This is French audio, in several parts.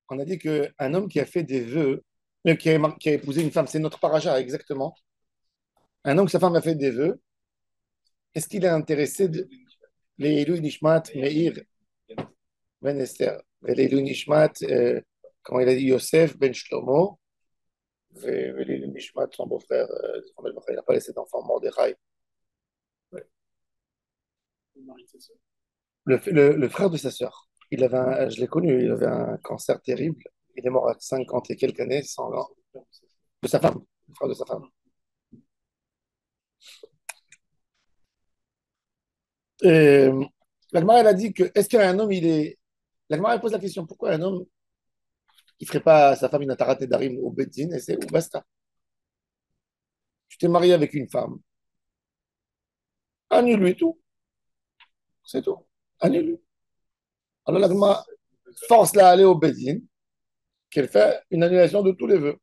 On a dit qu'un homme qui a fait des vœux, qui a épousé une femme, c'est notre paracha exactement. Un homme que sa femme a fait des vœux, est-ce qu'il est intéressé de les Elou Nishmat Meir Ben Esther, les Elou Nishmat, comment il a dit, Yosef Ben Shlomo, et les Elou Nishmat, son beau-frère, il n'a pas laissé d'enfant, Mordechai. Le frère de sa sœur, je l'ai connu, il avait un cancer terrible. Il est mort à 50 et quelques années, sans, de sa femme, le frère de sa femme. Et la Gemara, elle a dit que, est-ce qu'un homme, il est. La Gemara, elle pose la question, pourquoi un homme, il ferait pas à sa femme une atarat darim au Beddin, et c'est ou basta. Tu t'es marié avec une femme, annule-lui tout, c'est tout. Annule-lui. Alors la Gemara force-la à aller au Beddin, qu'elle fait une annulation de tous les vœux.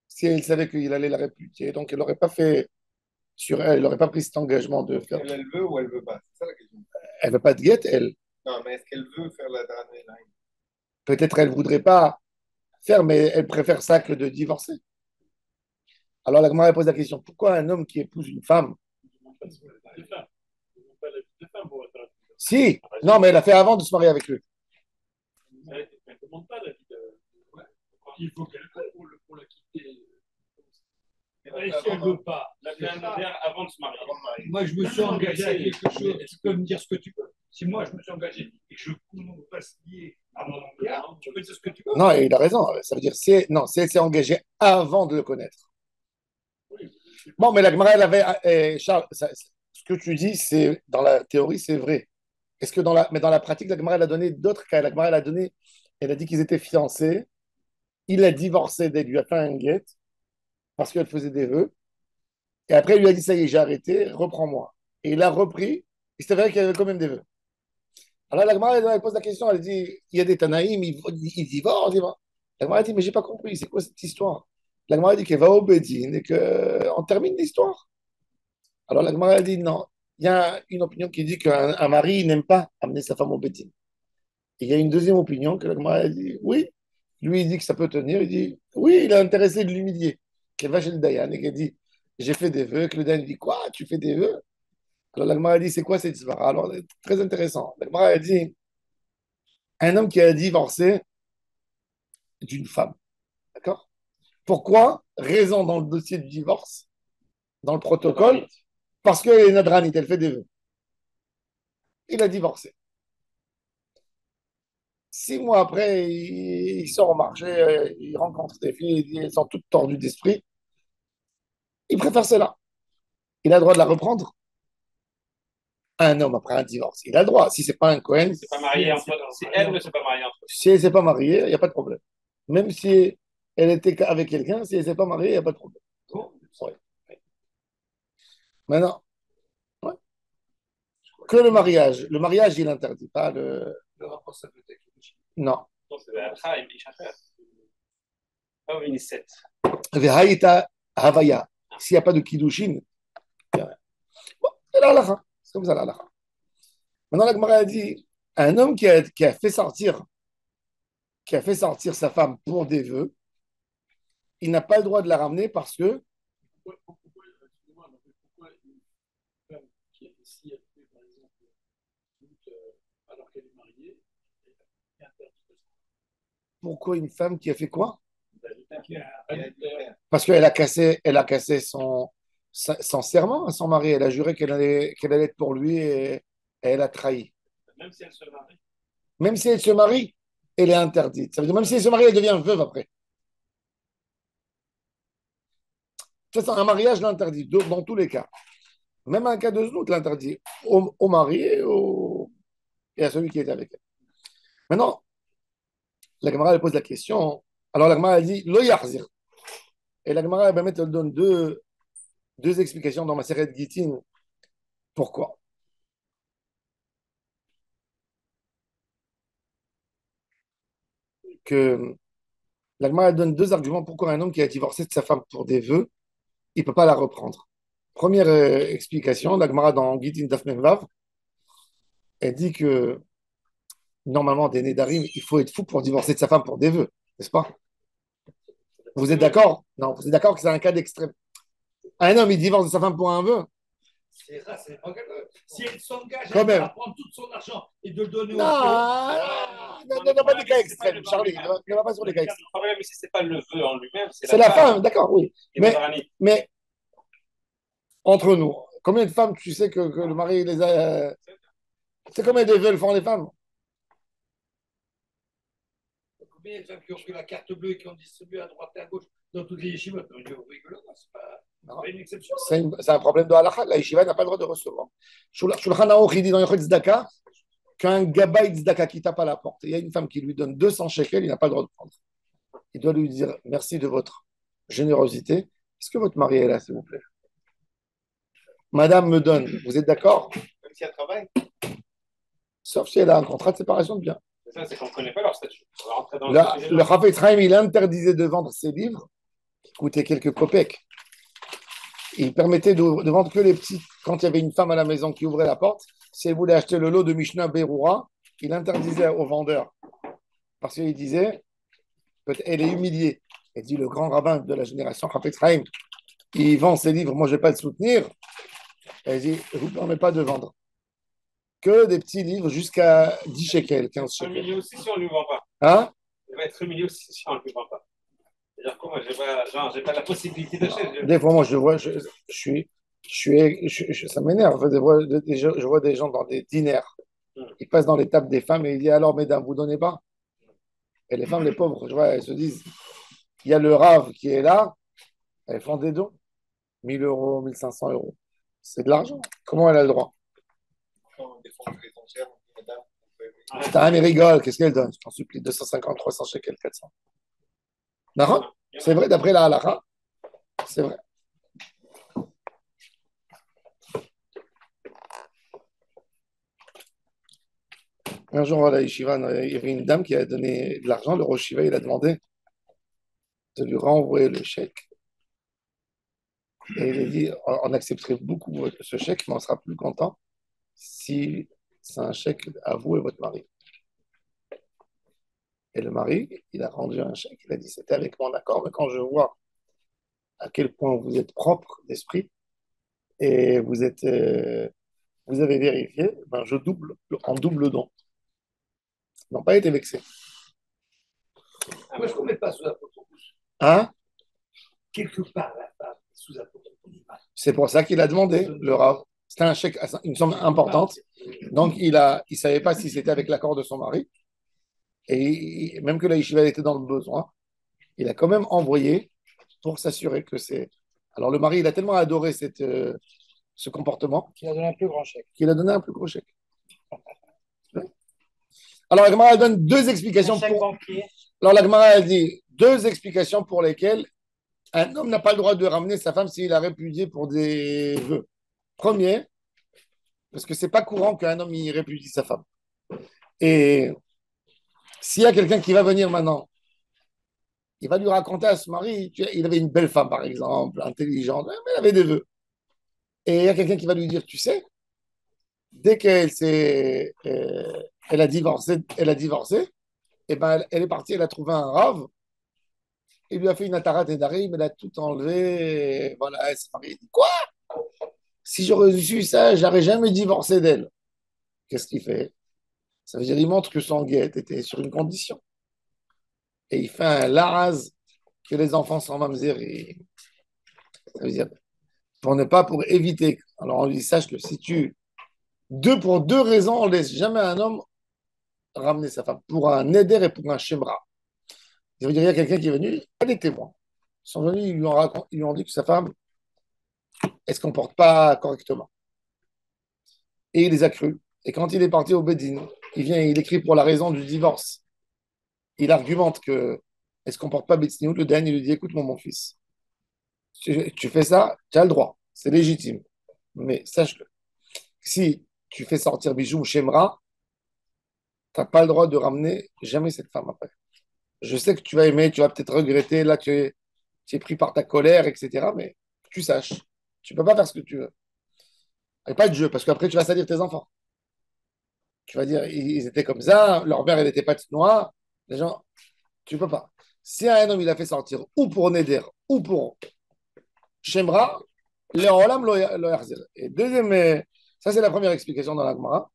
Si elle savait qu'il allait la répudier, donc elle n'aurait pas fait sur elle, elle n'aurait pas pris cet engagement de faire. Elle veut ou elle veut pas? C'est ça la question. Elle ne veut pas de guette, elle. Non, mais est-ce qu'elle veut faire la dernière line? Peut-être elle ne voudrait pas faire, mais elle préfère ça que de divorcer. Alors la Gemara pose la question, pourquoi un homme qui épouse une femme. Si, non, mais elle a fait avant de se marier avec lui. Il faut qu'elle fasse pour la quitter. Et si elle ne veut pas, la fait un notaire avant de se marier. Moi, je me suis engagé à quelque chose. Tu peux me dire ce que tu veux. Si moi, je me suis engagé et que je ne pas se lier à mon engagement, tu peux dire ce que tu veux. Non, il a raison. Ça veut dire, non, si elle s'est engagée avant de le connaître. Bon, mais la Gemara, elle avait. Charles, ce que tu dis, c'est dans la théorie, c'est vrai. Est-ce que mais dans la pratique, la Gemara, elle a donné d'autres cas. La Gemara, elle a dit qu'ils étaient fiancés. Il a divorcé d'elle, lui a fait un guet parce qu'elle faisait des vœux. Et après, il lui a dit, ça y est, j'ai arrêté, reprends-moi. Et il a repris. Et c'est vrai qu'il y avait quand même des vœux. Alors la Gemara, elle pose la question, elle dit, il y a des Tanaïm, ils divorcent. La Gemara dit, mais j'ai pas compris, c'est quoi cette histoire? La Gemara dit qu'elle va au Bédine et qu'on termine l'histoire. Alors la Gemara dit, non, il y a une opinion qui dit qu'un mari n'aime pas amener sa femme au Bédine. Et il y a une deuxième opinion que la Gemara dit, oui, lui il dit que ça peut tenir, il dit, oui, il est intéressé de l'humilier. Qu'elle va chez le Dayan et qu'elle dit, j'ai fait des vœux, que le Dayan dit, quoi, tu fais des vœux? Alors la Gemara dit, c'est quoi cette histoire? Alors, très intéressant. La Gemara dit, un homme qui a divorcé d'une femme. D'accord? Pourquoi? Raison dans le dossier du divorce, dans le protocole, parce qu'elle est nadranite, elle fait des vœux. Il a divorcé. 6 mois après, il sort au marché, il rencontre des filles, elles sont toutes tordues d'esprit. Il préfère cela. Il a le droit de la reprendre. Un homme après un divorce, il a le droit. Si c'est pas un Cohen, C'est pas marié entre eux. Si elle ne s'est pas mariée entre eux. si elle ne s'est pas mariée, il n'y a pas de problème. Même si elle était avec quelqu'un, si elle ne s'est pas mariée, il n'y a pas de problème. Ouais. Maintenant, ouais. Que le mariage. Le mariage, il interdit pas Le rapport, ça peut être. Non. Non, c'est la Chaim, Ishacher. Pas une 7. Vehaïta Havaya. S'il n'y a pas de Kiddushin, il y a rien. Bon, c'est la halakha. C'est comme ça la halakha. Maintenant, la Gemara a dit un homme qui a fait sortir sa femme pour des vœux, il n'a pas le droit de la ramener parce que. Excusez-moi, mais pourquoi une femme qui a aussi fait, par exemple, alors qu'elle est mariée, est interdite de Pourquoi une femme qui a fait quoi? se Parce elle a cassé son serment à son mari. Elle a juré qu'elle allait être pour lui et elle a trahi. même si elle se marie. Même si elle se marie, elle est interdite. Ça veut dire même si elle se marie, elle devient veuve après. De toute façon, un mariage l'interdit dans tous les cas. Même un cas de znout l'interdit au mari et à celui qui est avec elle. Maintenant, la Gemara elle pose la question. Alors la Gemara elle dit lo yahzir. Et la Gemara elle donne deux explications dans ma série de Gittin. Pourquoi? Que la Gemara elle donne deux arguments pourquoi un homme qui a divorcé de sa femme pour des vœux, il ne peut pas la reprendre. Première explication, la Gemara dans Gittin Daf Mem Vav, elle dit que Normalement, des Nédarim, il faut être fou pour divorcer de sa femme pour des vœux, n'est-ce pas? Vous êtes d'accord? Non, vous êtes d'accord que c'est un cas d'extrême. Un homme, il divorce de sa femme pour un vœu? C'est ça, c'est pas grave. Si elle s'engage Quand même. à prendre tout son argent et de le donner Non, au feu, non, pas des cas extrêmes, Charlie. Ne va pas sur les cas extrêmes. Le problème ici, ce n'est pas le vœu en lui-même, C'est la femme, d'accord, oui. Et Mais entre nous, combien de femmes tu sais que le mari les a. C'est combien de vœux font les femmes? combien de femmes qui ont pris la carte bleue et qui ont distribué à droite et à gauche dans toutes les yeshivot? C'est pas une exception. C'est un problème de halakha. La yeshiva n'a pas le droit de recevoir. Shulchan Aruch, il dit dans Yochel Tzedaka qu'un gabaï Tzedaka qui tape à la porte, il y a une femme qui lui donne 200 shekels, il n'a pas le droit de prendre. Il doit lui dire merci de votre générosité. Est-ce que votre mari est là, s'il vous plaît? Madame me donne. Vous êtes d'accord? Même si elle travaille. Sauf si elle a un contrat de séparation de biens. C'est ça, c'est qu'on ne connaît pas leur statut. On va rentrer dans Le Chafetz Chaim, il interdisait de vendre ses livres qui coûtaient quelques kopecks. Il permettait de vendre que les petits. Quand il y avait une femme à la maison qui ouvrait la porte, si elle voulait acheter le lot de Mishnah Berura, il interdisait aux vendeurs. Parce qu'il disait, elle est humiliée. Il dit, le grand rabbin de la génération, Chafetz Chaim, il vend ses livres, moi je ne vais pas le soutenir. Elle dit, je ne vous permets pas de vendre. Que des petits livres jusqu'à 10 shekels, 15 shekels. Humilié aussi si on ne lui vend pas. Hein? Il va être humilié aussi si on ne lui vend pas. C'est-à-dire que moi, j'ai pas la possibilité d'acheter. Des fois, moi, ça m'énerve. Je vois des gens dans des dîners. Ils passent dans les tables des femmes et ils disent alors, mesdames, vous donnez pas? Et les femmes, les pauvres, je vois, elles se disent il y a le rave qui est là, elles font des dons. 1000 euros, 1500 euros. C'est de l'argent. Comment elle a le droit? Des fois, on fait les enchères, on dit, madame, vous pouvez- Putain, mais rigole, qu'est-ce qu'elle donne? Je t'en supplie, 250, 300 shekels, 400. Non? C'est vrai, d'après la halakha, c'est vrai. Un jour, à la yeshiva, il y avait une dame qui a donné de l'argent. Le rosh yeshiva, il a demandé de lui renvoyer le chèque. Et il a dit, on accepterait beaucoup ce chèque, mais on sera plus content si c'est un chèque à vous et votre mari. Et le mari, il a rendu un chèque. Il a dit, c'était avec mon accord, mais quand je vois à quel point vous êtes propre d'esprit et vous avez vérifié, ben je double, en double don. Ils n'ont pas été vexés. Moi, je ne remets pas sous apotropousse. Hein? Quelque part, la femme est sous apotropousse. C'est pour ça qu'il a demandé le Rav. C'était un chèque, une somme importante. Donc, il ne savait pas si c'était avec l'accord de son mari. Et même que la yeshiva était dans le besoin, il a quand même envoyé pour s'assurer que c'est. Alors, le mari, il a tellement adoré ce comportement Qui a donné un plus grand chèque. qu'il a donné un plus gros chèque. Alors, la Gemara donne deux explications pour. Alors, la Gemara elle dit deux explications pour lesquelles un homme n'a pas le droit de ramener sa femme s'il a répudié pour des vœux. Premier, parce que c'est pas courant qu'un homme y répudie sa femme. Et s'il y a quelqu'un qui va venir maintenant, il va lui raconter à ce mari, il avait une belle femme par exemple, intelligente, mais elle avait des vœux. Et il y a quelqu'un qui va lui dire, tu sais, dès elle a divorcé, et ben elle est partie, elle a trouvé un rave, il lui a fait une atarat et d'arim, elle a tout enlevé, et voilà, elle s'est mariée. Il dit, quoi? Si j'aurais su ça, j'aurais jamais divorcé d'elle. Qu'est-ce qu'il fait? Ça veut dire qu'il montre que son guet était sur une condition. Et il fait un laraz que les enfants sont mamzer. Ça veut dire pour éviter. Alors on lui dit, sache que si pour deux raisons, on ne laisse jamais un homme ramener sa femme. Pour un éder et pour un shemra. Ça veut dire, il y a quelqu'un qui est venu, pas des témoins. Ils sont venus, ils lui ont dit que sa femme, elle ne se comporte pas correctement. Et il les a crus. Et quand il est parti au Bédine, il écrit pour la raison du divorce. Il argumente que elle ne se comporte pas Betsniout. Le Dan, il lui dit, écoute mon fils, tu fais ça, tu as le droit, c'est légitime. Mais sache-le, si tu fais sortir Bijou ou Shemra, tu n'as pas le droit de ramener jamais cette femme après. Je sais que tu vas aimer, tu vas peut-être regretter, là tu es pris par ta colère, etc. Mais que tu saches, tu ne peux pas faire ce que tu veux. Et pas de jeu, parce qu'après tu vas salir tes enfants. Tu vas dire, ils étaient comme ça, leur mère, elle n'était pas petite noire. Les gens, tu peux pas. Si un homme, il a fait sortir ou pour Neder ou pour Shemra, le Olam lo yachzir. Et deuxième, ça c'est la première explication dans la Gemara.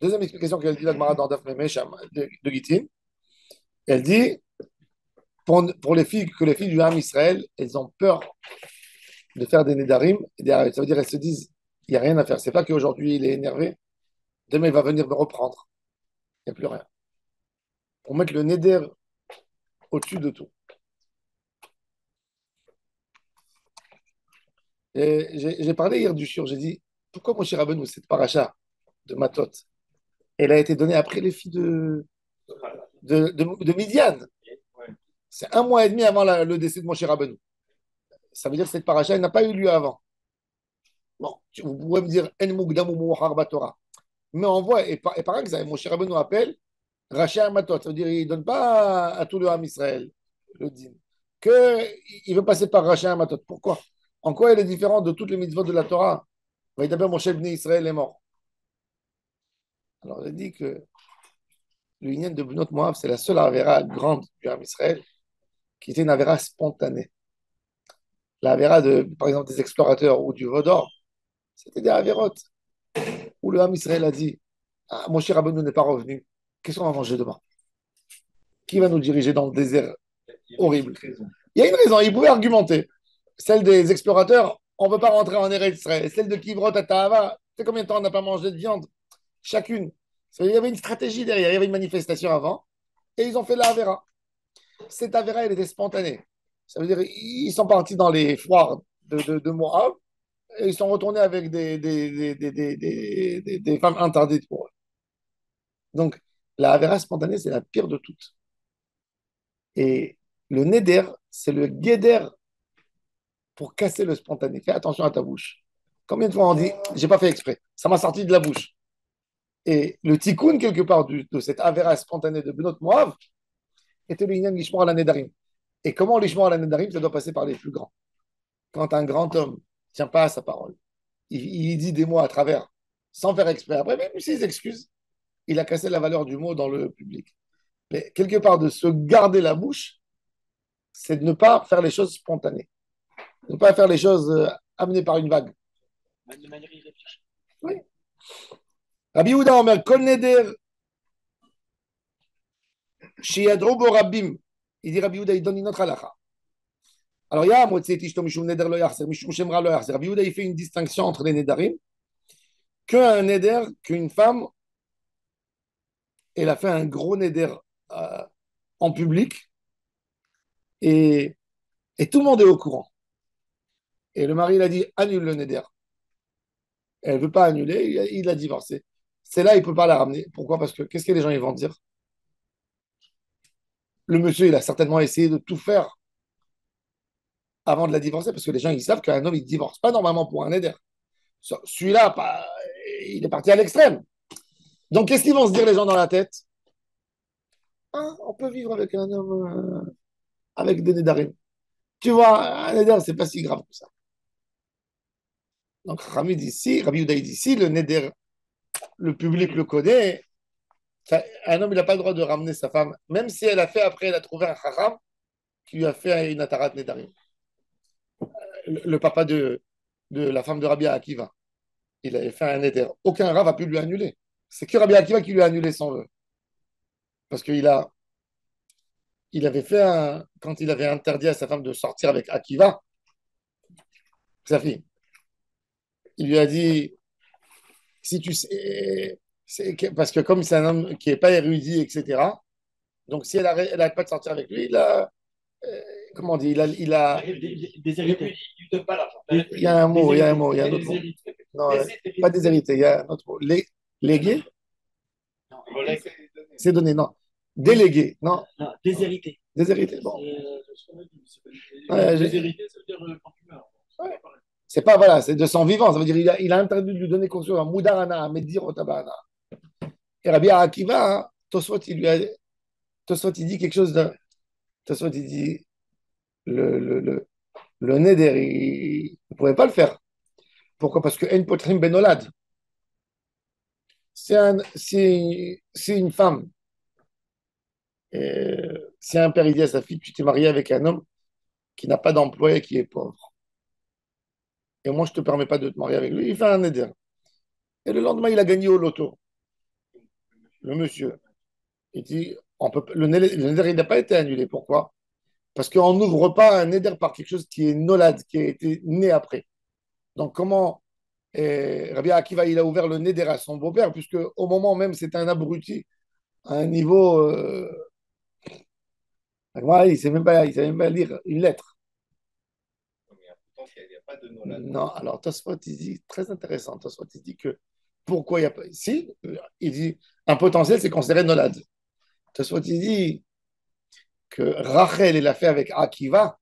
Deuxième explication qu'elle dit la Gemara dans Daf Memesham de Gittin, elle dit pour les filles, que les filles du Ham Israël, elles ont peur de faire des Nedarim et des Harayot. Ça veut dire elles se disent, il n'y a rien à faire. C'est pas qu'aujourd'hui il est énervé, demain il va venir me reprendre. Il n'y a plus rien. Pour mettre le Neder au-dessus de tout. Et j'ai parlé hier du Shur, j'ai dit, pourquoi Moshe Rabbeinu, cette paracha de Matot, elle a été donnée après les filles de Midian. C'est un mois et demi avant le décès de Moshe Rabbeinu. Ça veut dire que cette paracha, elle n'a pas eu lieu avant. Bon, vous pouvez me dire, En Mugdam Umuachar Batorah. Mais on voit, et par exemple, Moshe Rabbeinu appelle Racha Matot. Ça veut dire, il ne donne pas à tout le Ham Israël le din. Il veut passer par Racha Matot. Pourquoi? En quoi il est différent de toutes les mitzvot de la Torah? D'abord, Moshe Bnei Israël est mort. Alors, il dit que l'union de Bnot Moab, c'est la seule avéra grande du Ham Israël qui était une avéra spontanée. L'avéra par exemple, des explorateurs ou du Vaudor, c'était des avérotes où le Ham Israël a dit ah, Moshe Rabbeinu n'est pas revenu. Qu'est-ce qu'on va manger demain? Qui va nous diriger dans le désert horrible? Il y a une raison, il pouvait argumenter. Celle des explorateurs, on ne veut pas rentrer en Eretz Israël. Celle de Kivrot à Tahava, tu sais combien de temps on n'a pas mangé de viande? Chacune. Il y avait une stratégie derrière, il y avait une manifestation avant, et ils ont fait la Avera. Cette Avera, elle était spontanée. Ça veut dire ils sont partis dans les foires de Moab, et ils sont retournés avec des femmes interdites pour eux. Donc, la Avera spontanée, c'est la pire de toutes. Et le Neder, c'est le Guéder pour casser le spontané. Fais attention à ta bouche. Combien de fois on dit, j'ai pas fait exprès, ça m'a sorti de la bouche. Et le tikkun, quelque part, de cette Avera spontanée de Benot Moav, était le Inyan Lishmor à la Nedarim. Et comment Lishmor à la Nedarim, ça doit passer par les plus grands. Quand un grand homme ne tient pas à sa parole, il dit des mots à travers, sans faire exprès. Après, même s'il s'excuse, il a cassé la valeur du mot dans le public. Mais quelque part, de se garder la bouche, c'est de ne pas faire les choses spontanées. De ne pas faire les choses amenées par une vague. De manière irréfléchie. Oui. Rabbi Yehuda Omer, Kol Neder, Sheyadro Bo Rabbim. Il dit Rabbi Yehuda, il donne une autre halakha. Alors, il y a Motset Ishto Mishum Neder Lo Yachzer, Mishum Shemra Lo Yachzer. Rabbi Yehuda, il fait une distinction entre les Nedarim. Qu'un Neder, qu'une femme, elle a fait un gros Neder en public et tout le monde est au courant. Et le mari, il a dit annule le Neder. Elle ne veut pas annuler, il a divorcé. C'est là, il ne peut pas la ramener. Pourquoi? Parce que qu'est-ce que les gens ils vont dire? Le monsieur, il a certainement essayé de tout faire avant de la divorcer, parce que les gens, ils savent qu'un homme, il ne divorce pas normalement pour un éder. Celui-là, il est parti à l'extrême. Donc, qu'est-ce qu'ils vont se dire, les gens, dans la tête? Ah, on peut vivre avec un homme, avec des nédarim. Tu vois, un néder, c'est pas si grave que ça. Donc, Rabbi Yehuda dit ici, le néder, le public le connaît. Un homme, il n'a pas le droit de ramener sa femme, même si elle a fait, après, elle a trouvé un haram qui lui a fait une atarat nédarim. Le papa de la femme de Rabbi Akiva, il avait fait un éder. Aucun rav a pu lui annuler. C'est que Rabbi Akiva qui lui a annulé son vœu. Parce il avait fait quand il avait interdit à sa femme de sortir avec Akiva, sa fille, il lui a dit, si tu sais, parce que comme c'est un homme qui n'est pas érudit, etc., donc si elle n'arrête pas de sortir avec lui, comment on dit, Déshérité. Il ne donne pas l'argent. Il y a un mot, il y a un autre mot. Non, pas déshérité, il y a un autre mot. Légué? C'est donné, non. Délégué, non. Non, déshérité. Déshérité, bon. Déshérité, ça veut dire quand tu meurs. Ouais. C'est pas, voilà, c'est de son vivant. Ça veut dire il a interdit de lui donner conscience à Moudarana, Medir Otabana. Et Rabbi Akiva, hein, Tosfot, il dit quelque chose de. Tosfot, il dit le Neder, il ne pouvait pas le faire. Pourquoi? Parce que En Potrim Benolad, si une femme, si un père il dit à sa fille, tu t'es marié avec un homme qui n'a pas d'emploi et qui est pauvre, et moi je te permets pas de te marier avec lui, il fait un éder. Et le lendemain, il a gagné au loto, le monsieur. Il dit, le neder, il n'a pas été annulé. Pourquoi? Parce qu'on n'ouvre pas un neder par quelque chose qui est nolad, qui a été né après. Donc, comment Rabbi Akiva, il a ouvert le neder à son beau-père, puisque au moment même, c'était un abruti à un niveau. Moi, il sait même pas lire une lettre. Il n'y a pas de Nolan. Non, alors Tosfot, il dit, très intéressant, Tosfot, il dit que pourquoi il n'y a pas. Si, il dit, un potentiel, c'est considéré nolad. Tosfot, il dit que Rachel, il a fait avec Akiva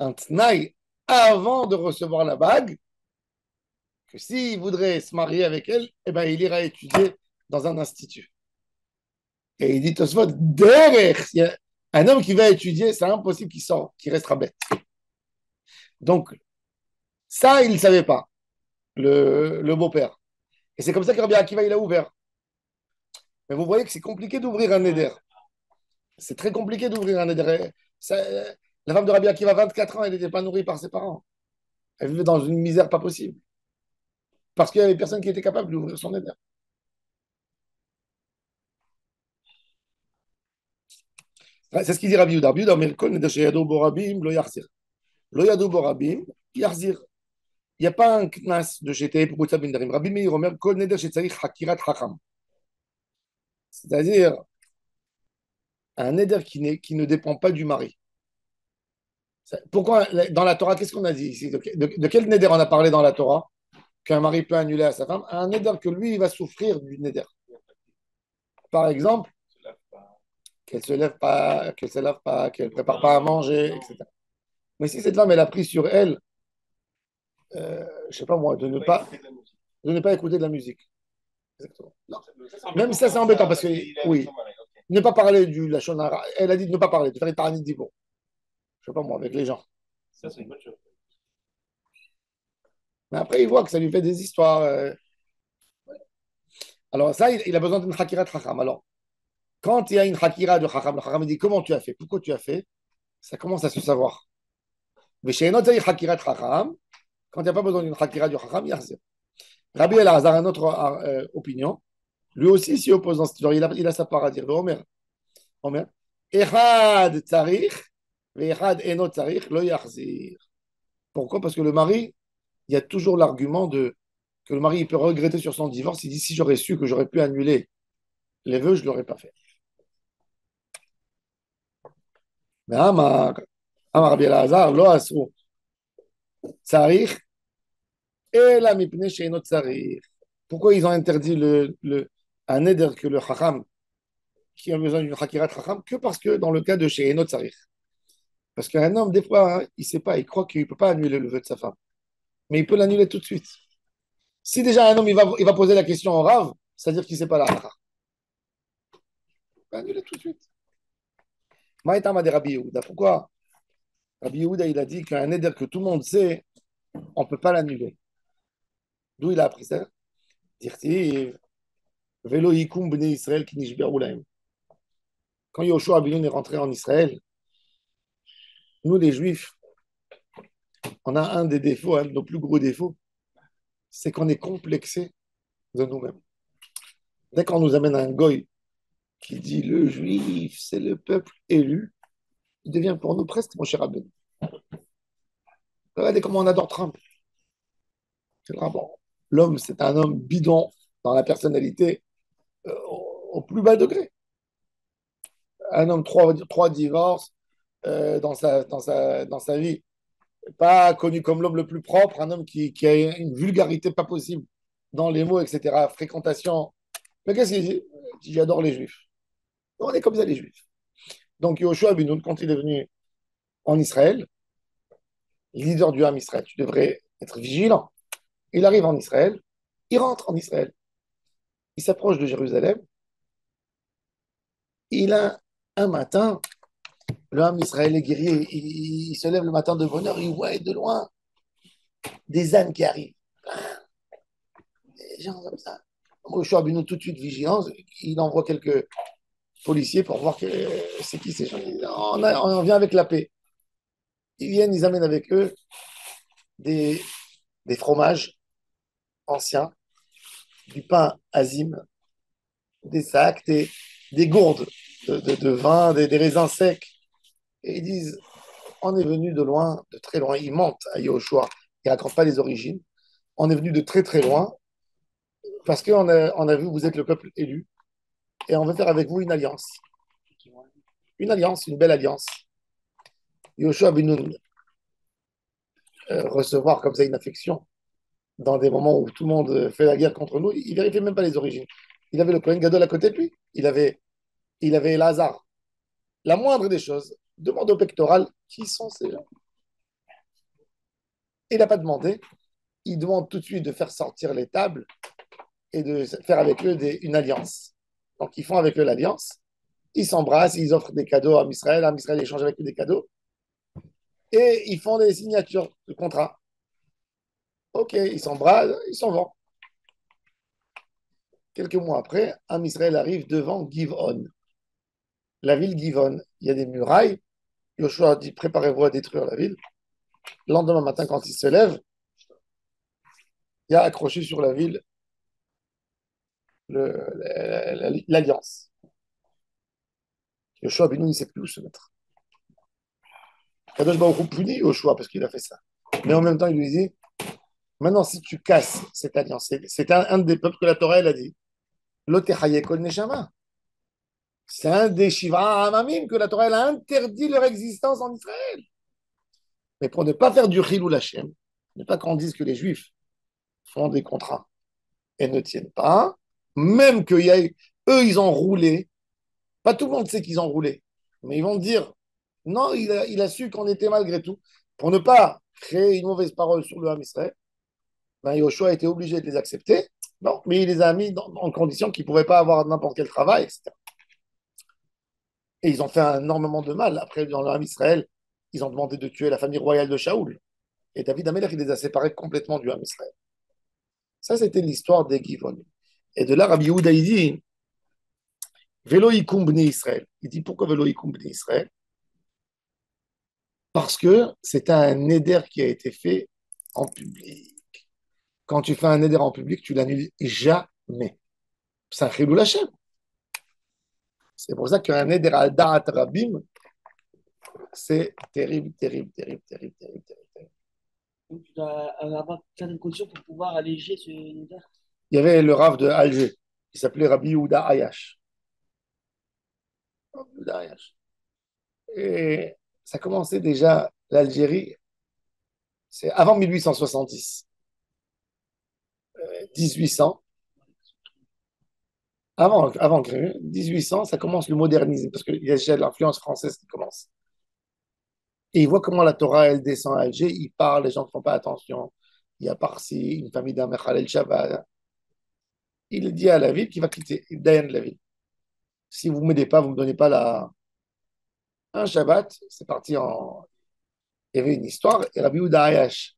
un tnaï avant de recevoir la bague, que s'il voudrait se marier avec elle, eh ben, il ira étudier dans un institut. Et il dit Tosfot, derrière, un homme qui va étudier, c'est impossible qu'il sorte, qu'il restera bête. Donc, ça, il ne savait pas, le beau-père. Et c'est comme ça que Rabbi Akiva, il a ouvert. Mais vous voyez que c'est compliqué d'ouvrir un éder. C'est très compliqué d'ouvrir un éder. La femme de Rabbi Akiva, 24 ans, elle n'était pas nourrie par ses parents. Elle vivait dans une misère pas possible. Parce qu'il y avait personne qui était capable d'ouvrir son éder. C'est ce qu'il dit Rabbi Yehuda. Rabbi Yehuda, mais kol neder sheyado bo rabim lo yachzir. Lo yado bo rabim, yachzir. Il n'y a pas un knas de GT pour Boutzab Bindarim. Rabbi Meir Omer, kol neder shetzarich hakirat hacham. C'est-à-dire un neder qui ne dépend pas du mari. Pourquoi, dans la Torah, qu'est-ce qu'on a dit ici? De quel neder on a parlé dans la Torah? Qu'un mari peut annuler à sa femme? Un neder que lui, il va souffrir du neder. Par exemple, qu'elle se lève pas, qu'elle se lave pas, qu'elle prépare pas à manger, etc. Mais si cette femme, elle a pris sur elle, je sais pas moi, de ne pas écouter de la musique. Exactement. Non. Même ça, c'est embêtant parce que, oui, ne pas parler du Lachon Hara. Elle a dit de ne pas parler, de faire une paranit d'Ibo. Je sais pas moi, avec les gens. Ça, c'est une bonne chose. Mais après, il voit que ça lui fait des histoires. Alors, ça, il a besoin d'une Hakira de Chacham. Alors, quand il y a une Hakira de Chacham, le Chacham dit comment tu as fait, pourquoi tu as fait, ça commence à se savoir. Mais chez un autre Hakira de Chacham, quand il n'y a pas besoin d'une Hakira du Chacham, il y a Rabbi El-Hazar a une autre opinion. Lui aussi s'y oppose dans cette histoire. Il a sa part à dire. Omer, Omer, Echad tzarich, ve'echad eno tzarich, lo yachzir. Pourquoi? Parce que le mari, il y a toujours l'argument que le mari il peut regretter sur son divorce. Il dit si j'aurais su que j'aurais pu annuler les vœux, je ne l'aurais pas fait. Mais Amar Rabbi El-Hazar, lo asru tzarich, ela mipnei she'eno tzarich. Pourquoi ils ont interdit un éder que le Chacham, qui a besoin d'une Hakirat Chacham, que parce que dans le cas de chez Enot Sarich. Parce qu'un homme, des fois, hein, il ne sait pas, il croit qu'il ne peut pas annuler le vœu de sa femme. Mais il peut l'annuler tout de suite. Si déjà un homme, il va poser la question au Rav, c'est-à-dire qu'il ne sait pas la halakha. Il peut annuler tout de suite. Maïtama de Rabbi Yehuda. Pourquoi Rabbi Yehuda, il a dit qu'un éder que tout le monde sait, on ne peut pas l'annuler. D'où il a appris ça? Dirtiv, Velo yikum bnei Israël ki nishberu lahem. Quand Yoshua Abinoun est rentré en Israël, nous les Juifs, on a un des défauts, un de nos plus gros défauts, c'est qu'on est complexé de nous-mêmes. Dès qu'on nous amène un goy qui dit le juif, c'est le peuple élu, il devient pour nous presque mon cher Abin. Regardez comment on adore Trump. C'est vraiment, l'homme, c'est un homme bidon dans la personnalité au plus bas degré. Un homme, trois divorces dans sa vie. Pas connu comme l'homme le plus propre, un homme qui a une vulgarité pas possible dans les mots, etc. Fréquentation. Mais qu'est-ce qu'il dit? Il dit j'adore les juifs. On est comme ça, les juifs. Donc, Yoshua Binoun, quand il est venu en Israël, leader du Ham Israël, tu devrais être vigilant. Il arrive en Israël, il rentre en Israël, il s'approche de Jérusalem, il a un matin, le Ham Israël est guerrier, il se lève le matin de bonne heure, il voit de loin des ânes qui arrivent. Des gens comme ça. Moshe Rabbeinu, tout de suite vigilance, il envoie quelques policiers pour voir que c'est qui ces gens. On vient avec la paix. Ils viennent, ils amènent avec eux des, des fromages anciens, du pain azim, des sacs, des gourdes de vin, des raisins secs. Et ils disent, on est venu de loin, de très loin. Ils mentent à Yahushua. Ils ne racontent pas les origines. On est venu de très très loin parce on a vu que vous êtes le peuple élu et on veut faire avec vous une alliance. Une alliance, une belle alliance. Yahushua bin Nun, recevoir comme ça une affection dans des moments où tout le monde fait la guerre contre nous, il ne vérifiait même pas les origines. Il avait le Kohen Gadol à côté de lui. Il avait Lazare. La moindre des choses, demande au pectoral qui sont ces gens. Il n'a pas demandé. Il demande tout de suite de faire sortir les tables et de faire avec eux une alliance. Donc, ils font avec eux l'alliance. Ils s'embrassent, ils offrent des cadeaux à Israël. Israël échange avec eux des cadeaux. Et ils font des signatures de contrat. OK, ils s'embrassent, ils s'en vont. Quelques mois après, Israël arrive devant Givon. La ville Givon, il y a des murailles. Yoshua dit préparez-vous à détruire la ville. Le lendemain matin, quand il se lève, il y a accroché sur la ville l'alliance. Yoshua Binoun, il ne sait plus où se mettre. Kadosh Baruch Hu punit Yoshua parce qu'il a fait ça. Mais en même temps, il lui dit maintenant, si tu casses cette alliance, c'est un des peuples que la Torah elle a dit Lotechaye kol neshama. C'est un des Shivra Hamamim que la Torah elle a interdit leur existence en Israël. Mais pour ne pas faire du Chilou Lachem, ne pas qu'on dise que les Juifs font des contrats et ne tiennent pas, même qu'eux, ils ont roulé. Pas tout le monde sait qu'ils ont roulé, mais ils vont dire non, il a su qu'on était malgré tout. Pour ne pas créer une mauvaise parole sur le Ham Israël, ben Yoshua a été obligé de les accepter. Non, mais il les a mis en condition qu'ils ne pouvaient pas avoir n'importe quel travail, etc. Et ils ont fait énormément de mal. Après, dans le Ham Israël, ils ont demandé de tuer la famille royale de Shaoul. Et David Amelech, il les a séparés complètement du Ham Israël. Ça, c'était l'histoire des Givon. Et de là, Rabbi Yehuda, il dit Velo Yikum Bnei Israël. Il dit pourquoi Velo Yikum Bnei Israël? Parce que c'est un neder qui a été fait en public. Quand tu fais un neder en public, tu l'annules jamais. C'est un chilou Hashem. C'est pour ça qu'un neder al da'at rabim, c'est terrible, terrible, terrible, terrible, terrible, terrible. Donc, tu dois avoir certaines conditions pour pouvoir alléger ce neder. Il y avait le Rav de Alger, qui s'appelait Rabbi Yehuda Ayash. Et ça commençait déjà, l'Algérie, c'est avant 1870. 1800, avant 1800, ça commence le modernisme, parce qu'il y a déjà l'influence française qui commence. Et il voit comment la Torah, elle descend à Alger, il parle, les gens ne font pas attention. Il y a par-ci une famille d'un Mechalel Shabbat. Il dit à la ville qu'il va quitter, il de la ville. Si vous ne m'aidez pas, vous ne me donnez pas un Shabbat, c'est parti en. Il y avait une histoire, et Rabbi Yehuda Ayash,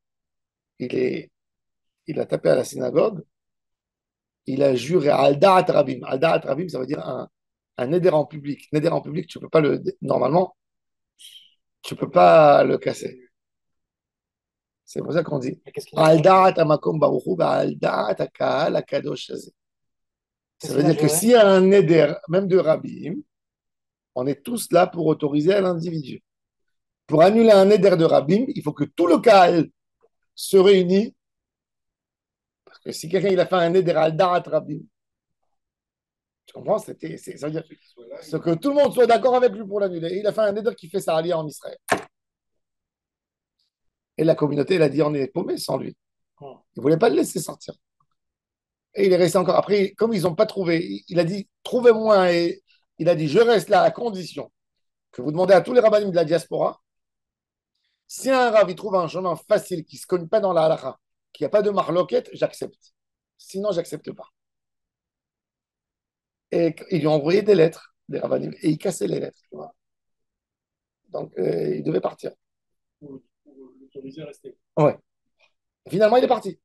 il a tapé à la synagogue, il a juré à Al-Da'at Rabim. Al-Da'at Rabim, ça veut dire un neder en public. Neder en public, tu peux pas normalement, tu peux pas le casser. C'est pour ça qu'on dit Al-Da'at Amakom Baruchu, Al-Da'at Akahal Akadosh Hazeh. Ça veut dire que s'il y a un neder, même de Rabim, on est tous là pour autoriser à l'individu. Pour annuler un neder de Rabim, il faut que tout le Kahal se réunit. Parce que si quelqu'un il a fait un neder Al-Da'at Rabim, tu comprends? Ça veut dire que tout le monde soit d'accord avec lui pour l'annuler. Il a fait un neder qui fait sa alia en Israël. Et la communauté, elle a dit on est paumé sans lui. Ils ne voulaient pas le laisser sortir. Et il est resté encore. Après, comme ils n'ont pas trouvé, il a dit trouvez-moi. Et il a dit je reste là à condition que vous demandez à tous les rabbinim de la diaspora. Si un rav il trouve un chemin facile qui ne se cogne pas dans la halakha, qu'il n'y a pas de marloquette, j'accepte. Sinon, j'accepte pas. Et ils lui ont envoyé des lettres, des rabbinim, et il cassait les lettres. Tu vois. Donc, il devait partir. Pour l'autoriser à rester. Ouais. Finalement, il est parti.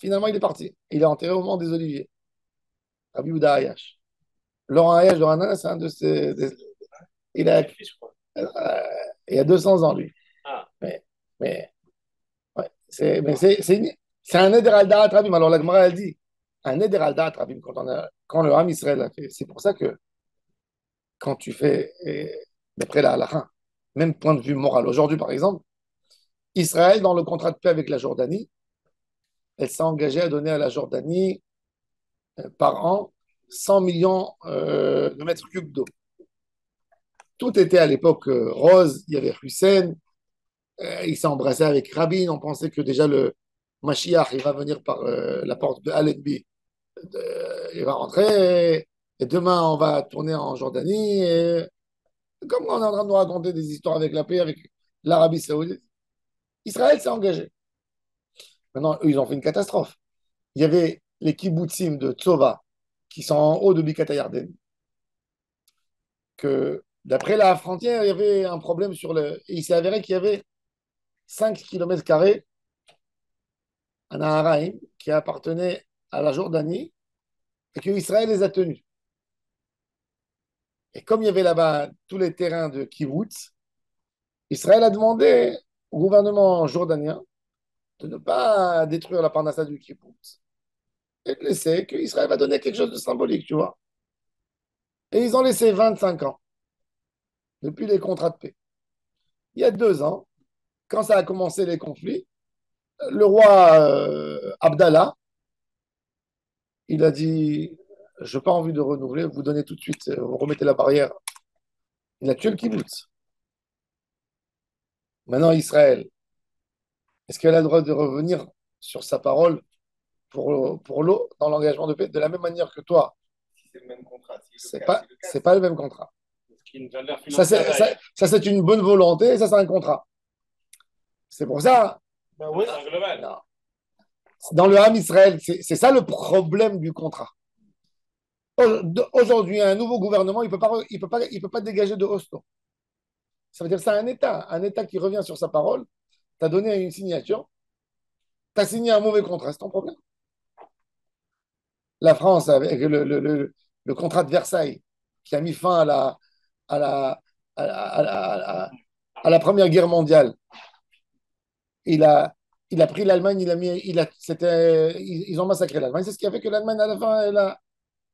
Finalement, il est parti. Il est enterré au mont des Oliviers. Rabbi Ouda Ayash. Laurent Ayash de Rana, c'est un de ses. Il a, il y a 200 ans, lui. Ah, Mais, mais, ouais, c'est un Eder al Da'at Rabim. Alors la Gemara, elle dit un Eder al Da'at Rabim, quand le Ham Israël a fait. C'est pour ça que quand tu fais, d'après la halakha, même point de vue moral, aujourd'hui par exemple, Israël, dans le contrat de paix avec la Jordanie, elle s'est engagée à donner à la Jordanie par an 100 millions de mètres cubes d'eau. Tout était à l'époque rose, il y avait Hussein, il s'est embrassé avec Rabin, on pensait que déjà le Mashiach, il va venir par la porte de Allenby, il va rentrer, et demain on va tourner en Jordanie, et comme on est en train de nous raconter des histoires avec la paix, avec l'Arabie Saoudite, Israël s'est engagé. Maintenant, eux, ils ont fait une catastrophe. Il y avait les kibbutzim de Tzova, qui sont en haut de Bikat Yarden, que d'après la frontière, il y avait un problème sur le. Et il s'est avéré qu'il y avait 5 km² à Naharaim qui appartenait à la Jordanie et que Israël les a tenus. Et comme il y avait là-bas tous les terrains de kibbutz, Israël a demandé au gouvernement jordanien de ne pas détruire la parnassa du kibbutz et de laisser qu'Israël va donner quelque chose de symbolique, tu vois. Et ils ont laissé 25 ans depuis les contrats de paix. Il y a 2 ans, quand ça a commencé les conflits, le roi Abdallah, il a dit, je n'ai pas envie de renouveler, vous donnez tout de suite, vous remettez la barrière. Il a tué le kibbutz. Maintenant, Israël, est-ce qu'elle a le droit de revenir sur sa parole pour l'eau dans l'engagement de paix de la même manière que toi? Si c'est le même contrat, si C'est le cas, pas, si le cas, c'est pas le même contrat. ce qui est une valeur Ça, financière derrière. c'est une bonne volonté, et ça, c'est un contrat. C'est pour ça. Ben oui. En global. Non. Dans le Ham Israël, c'est ça le problème du contrat. Aujourd'hui, un nouveau gouvernement, il peut pas dégager de hosto. Ça veut dire que c'est un État qui revient sur sa parole. Tu as donné une signature, tu as signé un mauvais contrat, c'est ton problème. La France, avec le contrat de Versailles, qui a mis fin à la, à la Première Guerre mondiale, il a, il a pris l'Allemagne, ils ont massacré l'Allemagne. C'est ce qui a fait que l'Allemagne, à la fin,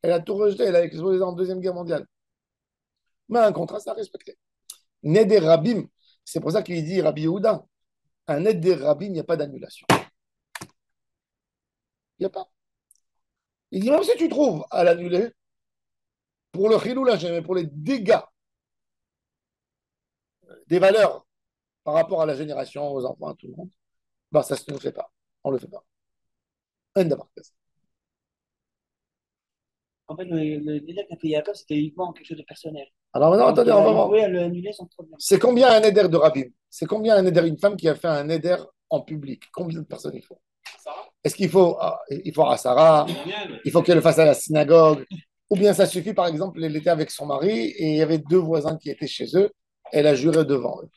elle a tout rejeté, elle a explosé en Deuxième Guerre mondiale. Mais un contrat, ça a respecté. Neder Rabim, c'est pour ça qu'il dit Rabbi Yehuda, un Neder Rabim, il n'y a pas d'annulation. Il n'y a pas. Il dit même si tu trouves à l'annuler, pour le chilou mais pour les dégâts des valeurs par rapport à la génération, aux enfants, à tout le monde, bah, ça ne se fait pas. On ne le fait pas. En fait, le délai qu'a fait Yaakov, c'était uniquement quelque chose de personnel. Alors maintenant, Donc, attendez, on va voir. Oui, elle l'a annulé sans problème. C'est combien un éder de Rabim? C'est combien un éder, une femme qui a fait un éder en public? Combien de personnes il faut? Est-ce qu'il faut, il faut à Sarah, il faut qu'elle le fasse à la synagogue, ou bien ça suffit, par exemple, elle était avec son mari et il y avait 2 voisins qui étaient chez eux, elle a juré devant eux.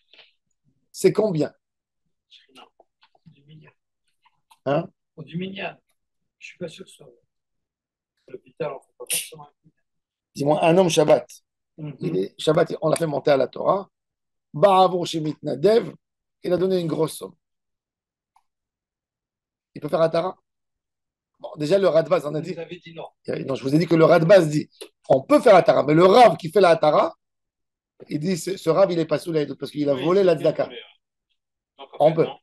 C'est combien? Du minyan. Hein? Pour du minyan. Je ne suis pas sûr que ce soit. L'hôpital, on ne fait pas forcément. Dis-moi, un homme Shabbat, Mhm. Shabbat, on l'a fait monter à la Torah, Ba'avour Shemit Nadev, il a donné une grosse somme. Il peut faire Atara? Bon, déjà, le Radbaz en a dit. Vous avez dit non. Non, je vous ai dit que le Radbaz dit on peut faire Atara, mais le Rav qui fait la Atara, il dit ce Rav, il n'est pas sous l'aide parce qu'il a Oui, volé c'est la bien Tzedaka. volé, ouais. Donc, en On fait, peut. non.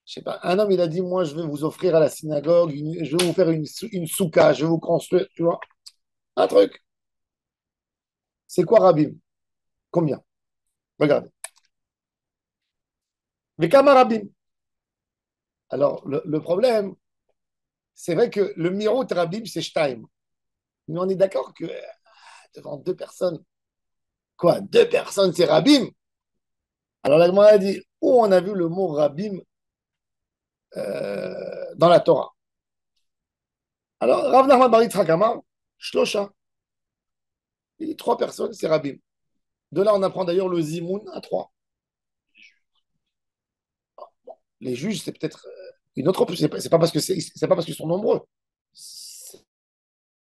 Je sais pas, un homme, il a dit moi, je vais vous offrir à la synagogue, je vais vous faire une souka, je vais vous construire, tu vois. Un truc. C'est quoi Rabim? Combien? Regardez. Vekama Rabim. Alors, le problème, c'est vrai que le Mirot Rabim, c'est Shtaim. Mais on est d'accord que devant 2 personnes, quoi, 2 personnes, c'est Rabim? Alors, la Gemara a dit où on a vu le mot Rabim dans la Torah. Alors, Rav Nachman bar Yitzchak Amar, Shlosha. Il dit 3 personnes, c'est Rabim. De là, on apprend d'ailleurs le Zimoun à 3. Les juges, c'est peut-être Une autre, c'est pas parce que c'est pas parce qu'ils sont nombreux.